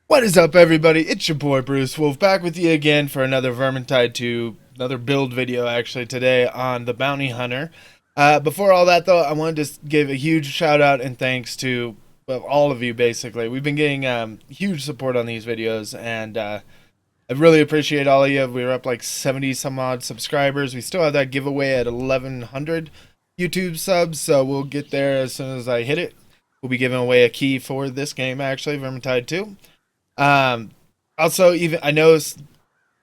What is up, everybody? It's your boy Bruce Wolf back with you again for another Vermintide 2, another build video actually today on the Bounty Hunter. Before all that though, I wanted to give a huge shout out and thanks to all of you basically. We've been getting huge support on these videos and I really appreciate all of you. We're up like 70 some odd subscribers. We still have that giveaway at 1100 YouTube subs, so we'll get there as soon as I hit it. We'll be giving away a key for this game actually, Vermintide 2. Um, Also, even I know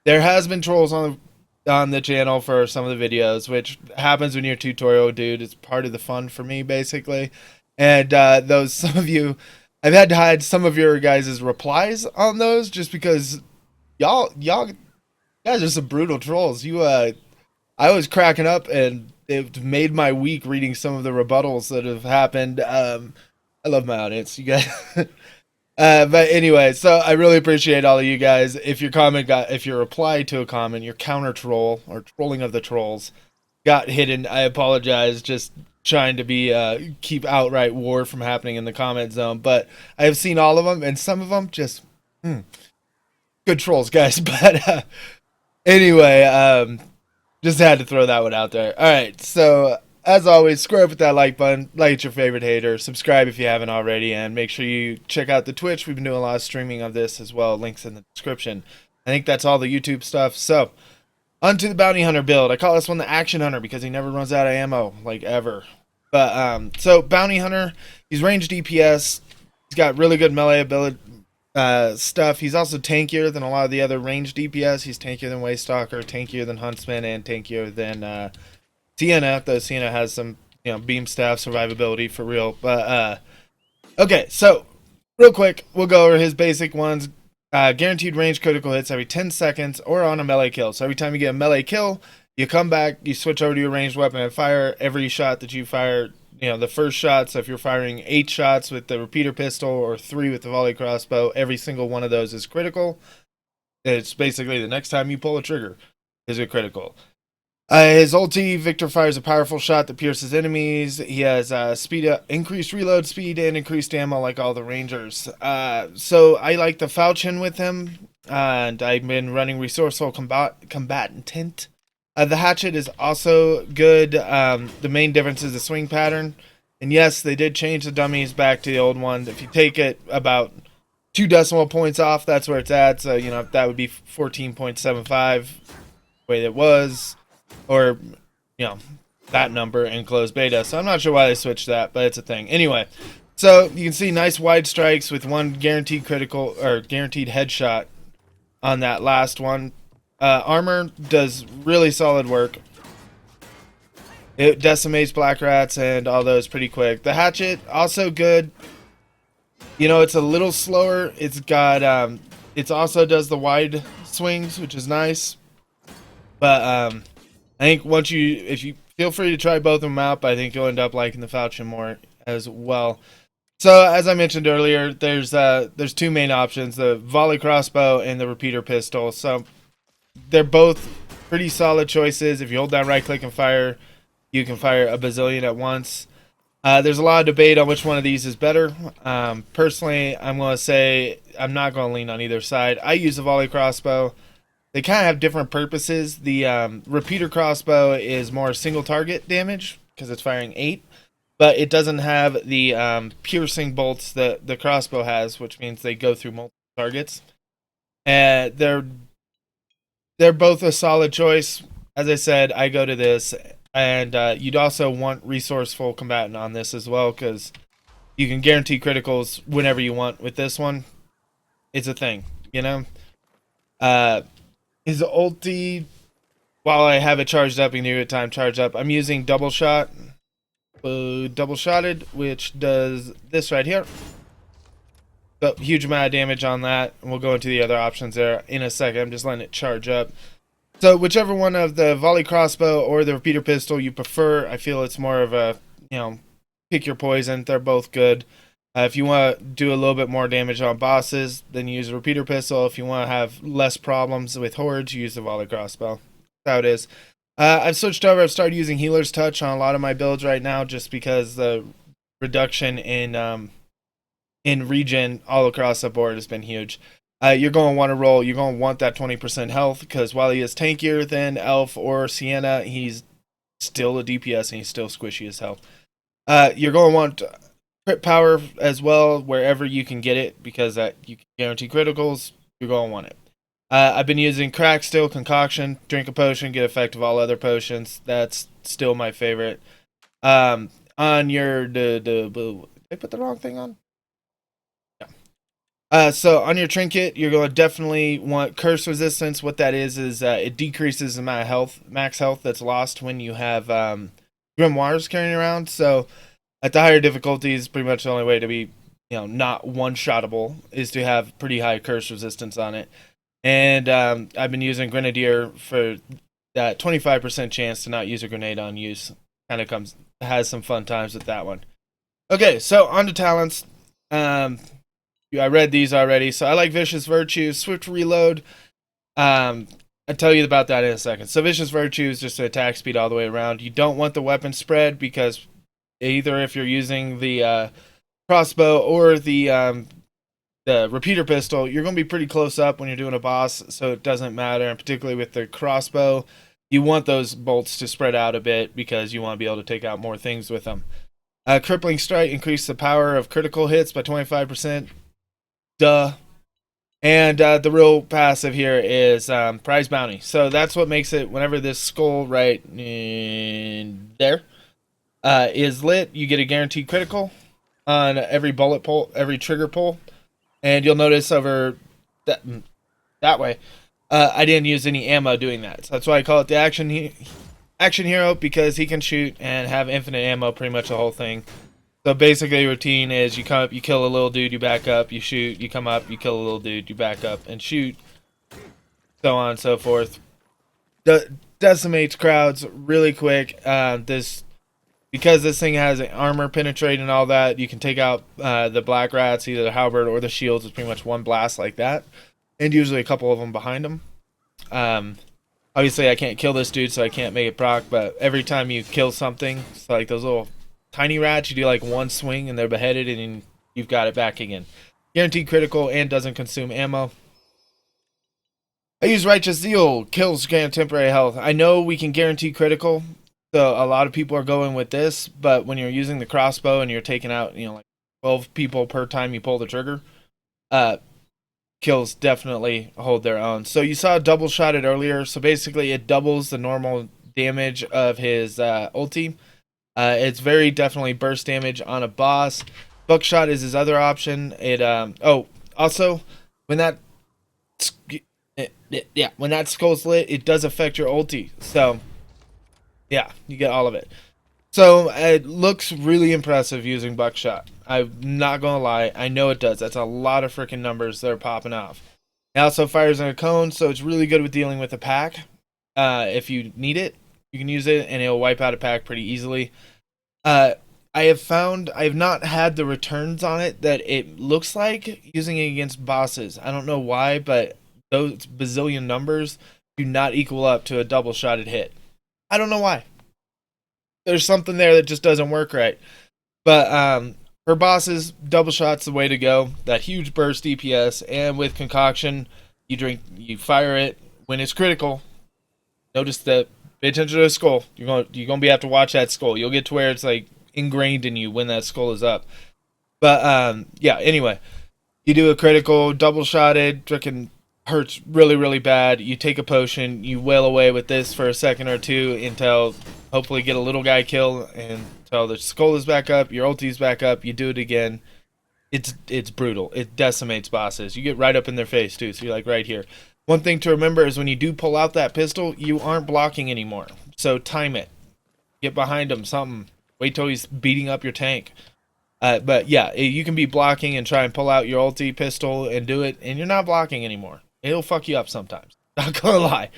there has been trolls on the channel for some of the videos, which happens when you're a tutorial dude. It's part of the fun for me, basically. And those some of you, I've had to hide some of your guys' replies on those just because y'all guys are some brutal trolls. I was cracking up and it made my week reading some of the rebuttals that have happened. I love my audience, you guys. But anyway, so I really appreciate all of you guys. If your reply to a comment, your counter troll or trolling of the trolls got hidden, I apologize. Just trying to be keep outright war from happening in the comment zone. But I have seen all of them, and some of them just good trolls, guys. But anyway, just had to throw that one out there. All right, so as always, square up with that like button, like it's your favorite hater, subscribe if you haven't already, and make sure you check out the Twitch. We've been doing a lot of streaming of this as well. Links in the description. I think that's all the YouTube stuff. So, onto the Bounty Hunter build. I call this one the Action Hunter because he never runs out of ammo, like ever. But, so Bounty Hunter, he's ranged DPS. He's got really good melee ability stuff. He's also tankier than a lot of the other ranged DPS. He's tankier than Waystalker, tankier than Huntsman, and tankier than Sienna, though Sienna has some, beam staff survivability for real. But, okay, so, real quick, we'll go over his basic ones. Guaranteed range critical hits every 10 seconds or on a melee kill. So every time you get a melee kill, you come back, you switch over to your ranged weapon and fire every shot that you fire, the first shot. So if you're firing 8 shots with the repeater pistol or 3 with the volley crossbow, every single one of those is critical. It's basically the next time you pull a trigger is a critical. His ulti, Victor fires a powerful shot that pierces enemies. He has increased reload speed and increased ammo like all the rangers. So I like the falchion with him, and I've been running resourceful combatant tint. The hatchet is also good. The main difference is the swing pattern. And yes, they did change the dummies back to the old one. If you take it about 2 decimal points off, that's where it's at. So, that would be 14.75 the way it was. Or, that number in closed beta. So I'm not sure why they switched that, but it's a thing. Anyway, so you can see nice wide strikes with one guaranteed critical or guaranteed headshot on that last one. Armor does really solid work. It decimates black rats and all those pretty quick. The hatchet, also good. It's a little slower. It's got, it also does the wide swings, which is nice. But, I think if you feel free to try both of them out, but I think you'll end up liking the falchion more as well. So as I mentioned earlier, there's 2 main options: the volley crossbow and the repeater pistol. So they're both pretty solid choices. If you hold down right click and fire, you can fire a bazillion at once. There's a lot of debate on which one of these is better. Personally, I'm going to say I'm not going to lean on either side. I use the volley crossbow. They kind of have different purposes. The repeater crossbow is more single target damage because it's firing 8, but it doesn't have the piercing bolts that the crossbow has, which means they go through multiple targets. And they're both a solid choice. As I said, I go to this, and you'd also want resourceful combatant on this as well because you can guarantee criticals whenever you want with this one. It's a thing, His ulti, while I have it charged up, you can do it time charged up. I'm using double shotted, which does this right here. So, huge amount of damage on that. And we'll go into the other options there in a second. I'm just letting it charge up. So whichever one of the volley crossbow or the repeater pistol you prefer, I feel it's more of a, pick your poison. They're both good. If you want to do a little bit more damage on bosses, then you use a repeater pistol. If you want to have less problems with hordes, you use the volley crossbow. That's how it is. I've switched over. I've started using Healer's Touch on a lot of my builds right now just because the reduction in in regen all across the board has been huge. You're going to want to roll. You're going to want that 20% health because while he is tankier than Elf or Sienna, he's still a DPS and he's still squishy as hell. You're going to want crit power as well wherever you can get it because that you can guarantee criticals. You're going to want it. I've been using Crack Still Concoction, drink a potion, get effect of all other potions. That's still my favorite. On your did I put the wrong thing on? So on your trinket, you're going to definitely want curse resistance. What that is it decreases the amount of health, max health that's lost when you have grimoires carrying around. So at the higher difficulties, pretty much the only way to be, not one-shottable is to have pretty high curse resistance on it. And I've been using Grenadier for that 25% chance to not use a grenade on use. Kind of has some fun times with that one. Okay, so on to talents. I read these already. So I like Vicious Virtue, Swift Reload. I'll tell you about that in a second. So Vicious Virtue is just an attack speed all the way around. You don't want the weapon spread because either if you're using the crossbow or the repeater pistol, you're going to be pretty close up when you're doing a boss, so it doesn't matter. And particularly with the crossbow, you want those bolts to spread out a bit because you want to be able to take out more things with them. Crippling Strike increases the power of critical hits by 25%. Duh. And the real passive here is Prize Bounty. So that's what makes it, whenever this skull right in there is lit, you get a guaranteed critical on every bullet pull, every trigger pull. And you'll notice over that way, I didn't use any ammo doing that. So that's why I call it the action hero, because he can shoot and have infinite ammo pretty much the whole thing. So basically, routine is you come up, you kill a little dude, you back up, you shoot, you come up, you kill a little dude, you back up and shoot, so on and so forth. Decimates crowds really quick. Because this thing has armor penetrate and all that, you can take out the black rats, either the halberd or the shields. It's pretty much one blast like that, and usually a couple of them behind them. Obviously, I can't kill this dude, so I can't make it proc. But every time you kill something, it's like those little tiny rats, you do like one swing and they're beheaded, and you've got it back again. Guaranteed critical and doesn't consume ammo. I use Righteous Zeal, kills grant temporary health. I know we can guarantee critical. So a lot of people are going with this, but when you're using the crossbow and you're taking out, like 12 people per time you pull the trigger, kills definitely hold their own. So you saw double shotted earlier. So basically it doubles the normal damage of his ulti. It's very definitely burst damage on a boss. Buckshot is his other option. It also when that when that skull's lit, it does affect your ulti. So yeah, you get all of it. So it looks really impressive using Buckshot. I'm not going to lie. I know it does. That's a lot of freaking numbers that are popping off. It also fires in a cone, so it's really good with dealing with a pack. If you need it, you can use it, and it'll wipe out a pack pretty easily. I have not had the returns on it that it looks like using it against bosses. I don't know why, but those bazillion numbers do not equal up to a double-shotted hit. I don't know why. There's something there that just doesn't work right. But for bosses, double shot's the way to go. That huge burst DPS, and with concoction, you fire it when it's critical. Notice that. Pay attention to the skull. You're gonna be have to watch that skull. You'll get to where it's like ingrained in you when that skull is up. But yeah. Anyway, you do a critical, double shotted, freaking hurts really, really bad. You take a potion, you wail away with this for a second or two until hopefully get a little guy kill, and until the skull is back up, your ulti's back up, you do it again. It's brutal. It decimates bosses. You get right up in their face too, so you're like right here. One thing to remember is when you do pull out that pistol, you aren't blocking anymore. So time it. Get behind him, something. Wait till he's beating up your tank. But yeah, you can be blocking and try and pull out your ulti pistol and do it, and you're not blocking anymore. It'll fuck you up sometimes. Not gonna lie.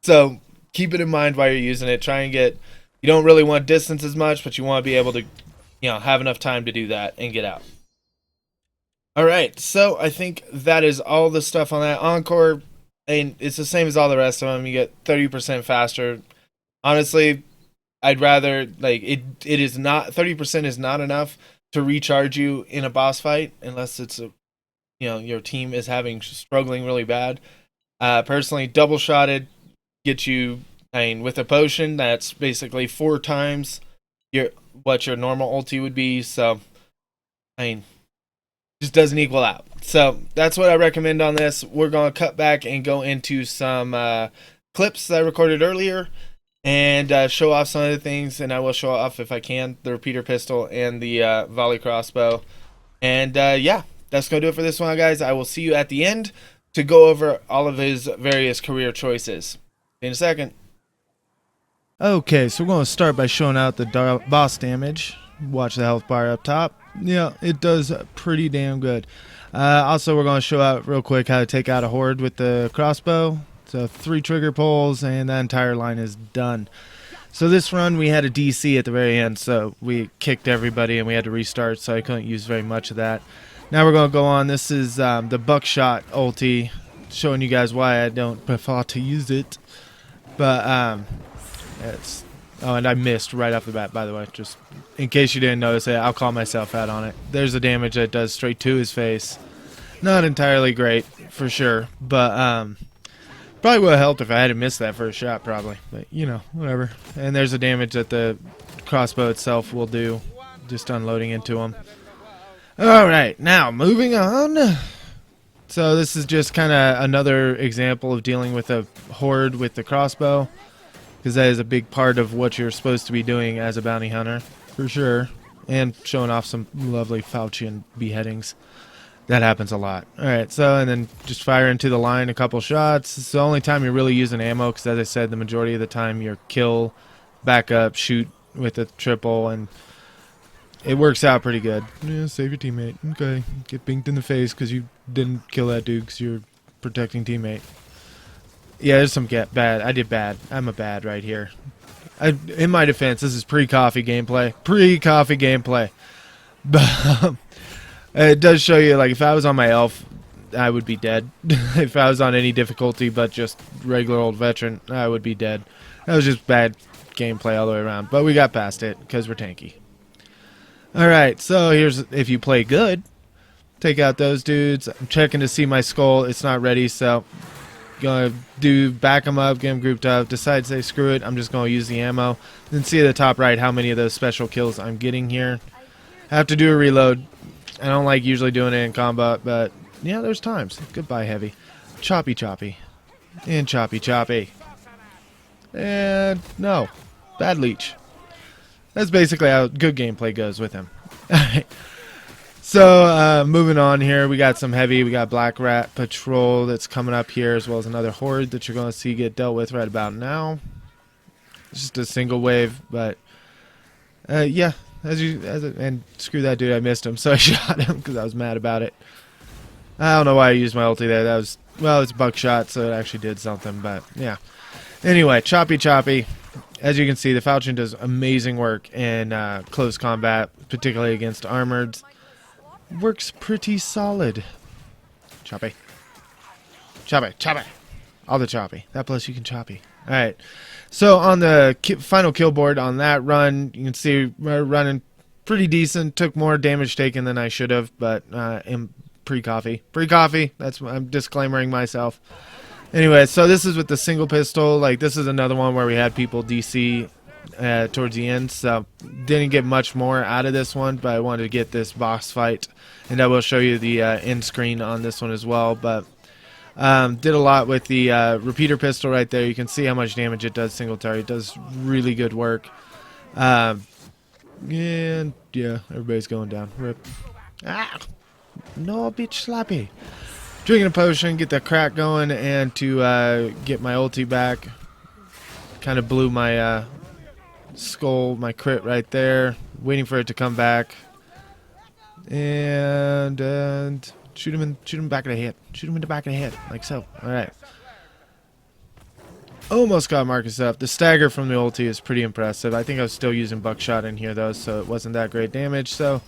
So keep it in mind while you're using it. Try and get. You don't really want distance as much, but you want to be able to, have enough time to do that and get out. All right. So I think that is all the stuff on that. Encore, and it's the same as all the rest of them. You get 30% faster. Honestly, I'd rather it is not 30% is not enough. to recharge you in a boss fight, unless it's a your team is struggling really bad. Personally, double shotted get you. I mean, with a potion, that's basically 4 times what your normal ulti would be. So, I mean, just doesn't equal out. So that's what I recommend on this. We're gonna cut back and go into some clips that I recorded earlier, and show off some of the things. And I will show off, if I can, the repeater pistol and the volley crossbow. And yeah, that's gonna do it for this one, guys. I will see you at the end to go over all of his various career choices. See you in a second. Okay, so we're going to start by showing out the boss damage. Watch the health bar up top. Yeah, it does pretty damn good. Also, we're going to show out real quick how to take out a horde with the crossbow. So 3 trigger pulls and that entire line is done. So this run we had a DC at the very end, so we kicked everybody and we had to restart, so I couldn't use very much of that. Now we're going to go on. This is the buckshot ulti, showing you guys why I don't prefer to use it. But and I missed right off the bat, by the way, just in case you didn't notice it. I'll call myself out on it. There's the damage that it does straight to his face. Not entirely great, for sure, but probably would have helped if I hadn't missed that first shot, probably. But, whatever. And there's the damage that the crossbow itself will do, just unloading into him. Alright, now moving on. So this is just kind of another example of dealing with a horde with the crossbow, because that is a big part of what you're supposed to be doing as a bounty hunter, for sure. And showing off some lovely Faucian beheadings. That happens a lot. Alright, so, and then just fire into the line a couple shots. It's the only time you're really using ammo, because as I said, the majority of the time you're kill, back up, shoot with a triple, and it works out pretty good. Yeah, save your teammate. Okay, get binked in the face because you didn't kill that dude because you're protecting teammate. Yeah, there's some bad. I did bad. I'm a bad right here. In my defense, this is pre-coffee gameplay. Pre-coffee gameplay. But it does show you, like, if I was on my elf, I would be dead. If I was on any difficulty but just regular old veteran, I would be dead. That was just bad gameplay all the way around. But we got past it because we're tanky. Alright, so here's if you play good. Take out those dudes. I'm checking to see my skull. It's not ready, so gonna back them up, get them grouped up, decide to say screw it, I'm just gonna use the ammo. Then see at the top right how many of those special kills I'm getting here. I have to do a reload. I don't like usually doing it in combat, but yeah, there's times. Goodbye, heavy. Choppy choppy. And choppy choppy. And no. Bad leech. That's basically how good gameplay goes with him. So, moving on here, we got some heavy. We got Black Rat Patrol that's coming up here, as well as another horde that you're going to see get dealt with right about now. It's just a single wave, but yeah, and screw that dude, I missed him, so I shot him because I was mad about it. I don't know why I used my ulti there. That was, well, it's buckshot, so it actually did something, but yeah. Anyway, choppy choppy. As you can see, the Falchion does amazing work in close combat, particularly against armored. Works pretty solid. Choppy. Choppy. Choppy. All the choppy. That plus you can choppy. Alright. So on the final kill board on that run, you can see we're running pretty decent. Took more damage taken than I should have, but in pre-coffee. Pre-coffee. That's what I'm disclaimering myself. Anyway, so this is with the single pistol. Like, this is another one where we had people DC towards the end, so didn't get much more out of this one, but I wanted to get this boss fight, and I will show you the end screen on this one as well. But did a lot with the repeater pistol right there. You can see how much damage it does single target. It does really good work. And yeah, everybody's going down. Rip. Ah, no, bitch, slappy. Drinking a potion, get the crack going, and to get my ulti back. Kind of blew my skull, my crit right there. Waiting for it to come back. And shoot him back of the head. Shoot him in the back of the head, like so. Alright. Almost got Marcus up. The stagger from the ulti is pretty impressive. I think I was still using buckshot in here, though, so it wasn't that great damage. So,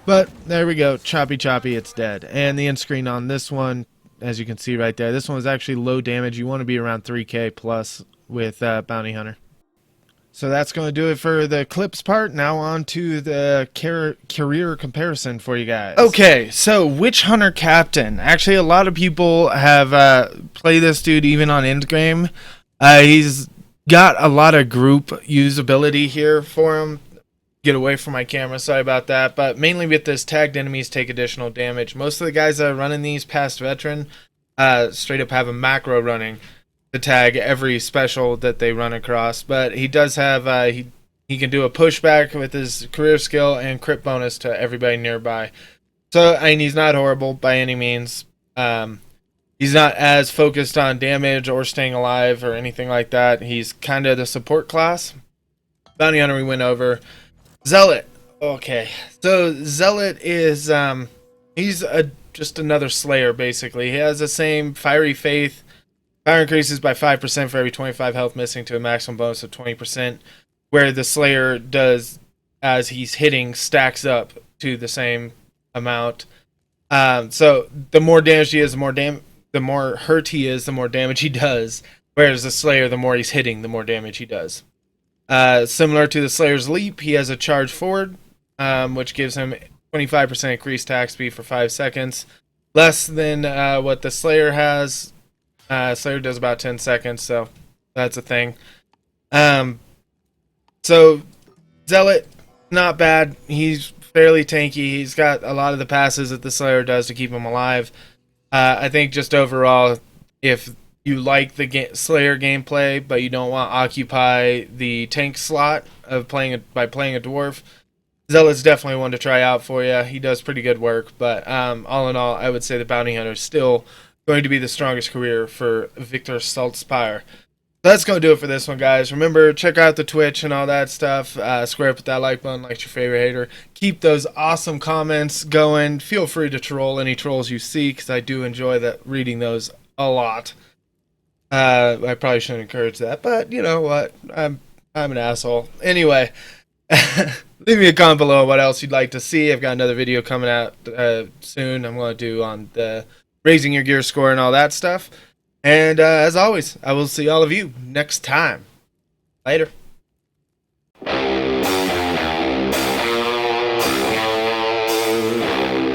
but there we go. Choppy choppy, it's dead. And the end screen on this one, as you can see right there, this one was actually low damage. You want to be around 3k plus with Bounty Hunter. So that's going to do it for the clips part. Now on to the career comparison for you guys. Okay, so Witch Hunter Captain. Actually, a lot of people have played this dude even on endgame. He's got a lot of group usability here for him. Get away from my camera, sorry about that. But mainly with this, tagged enemies take additional damage. Most of the guys that are running these past veteran straight up have a macro running to tag every special that they run across, but he does have he can do a pushback with his career skill and crit bonus to everybody nearby. So I mean, he's not horrible by any means. He's not as focused on damage or staying alive or anything like that. He's kind of the support class. Bounty Hunter we went over. Zealot. Okay, so Zealot is he's just another Slayer basically. He has the same fiery faith. Fire increases by 5% for every 25 health missing to a maximum bonus of 20%, where the Slayer does, as he's hitting, stacks up to the same amount. So the more damage he is, the more hurt he is, the more damage he does. Whereas the Slayer, the more he's hitting, the more damage he does. Similar to the Slayer's Leap, he has a charge forward, which gives him 25% increased attack speed for 5 seconds. Less than what the Slayer has. Slayer does about 10 seconds, so that's a thing. So Zealot, not bad. He's fairly tanky. He's got a lot of the passes that the Slayer does to keep him alive. I think just overall, if you like the Slayer gameplay, but you don't want to occupy the tank slot of playing a dwarf, Zealot's definitely one to try out for you. He does pretty good work, but all in all, I would say the Bounty Hunter is still going to be the strongest career for Victor Saltzpyre. That's going to do it for this one, guys. Remember, check out the Twitch and all that stuff. Square up with that like button, like your favorite hater. Keep those awesome comments going. Feel free to troll any trolls you see, because I do enjoy reading those a lot. I probably shouldn't encourage that, but you know what? I'm an asshole. Anyway, leave me a comment below what else you'd like to see. I've got another video coming out soon. I'm going to do on the raising your gear score and all that stuff. And as always, I will see all of you next time. Later.